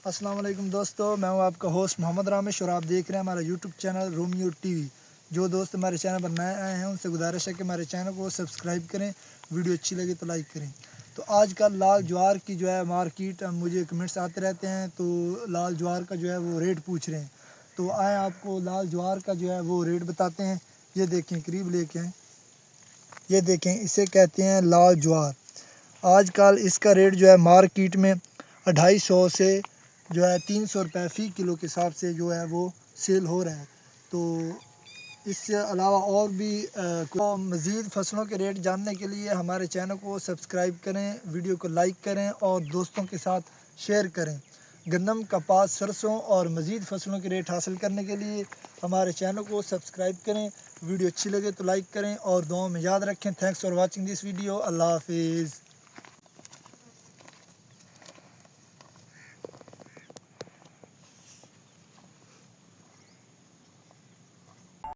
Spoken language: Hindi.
अस्सलाम वालेकुम दोस्तों, मैं हूं आपका होस्ट मोहम्मद रामेश और आप देख रहे हैं हमारा यूट्यूब चैनल रोमियो टीवी। जो दोस्त हमारे चैनल पर नए आए हैं उनसे गुजारिश है कि हमारे चैनल को सब्सक्राइब करें, वीडियो अच्छी लगे तो लाइक करें। तो आजकल लाल ज्वार की जो है मार्केट, मुझे कमेंट्स आते रहते हैं तो लाल ज्वार का जो है वो रेट पूछ रहे हैं। तो आए आपको लाल ज्वार का जो है वो रेट बताते हैं। ये देखें, करीब लेके आएँ, ये देखें, इसे कहते हैं लाल ज्वार। आजकल इसका रेट जो है मार्केट में 250 से जो है 300 रुपये फ़ी किलो के हिसाब से जो है वो सेल हो रहा है। तो इससे अलावा और भी मज़ीद फसलों के रेट जानने के लिए हमारे चैनल को सब्सक्राइब करें, वीडियो को लाइक करें और दोस्तों के साथ शेयर करें। गन्नम, कपास, सरसों और मज़ीद फसलों के रेट हासिल करने के लिए हमारे चैनल को सब्सक्राइब करें। वीडियो अच्छी लगे तो लाइक करें और दुआओं में याद रखें। Thanks for watching this video. अल्लाह हाफिज़।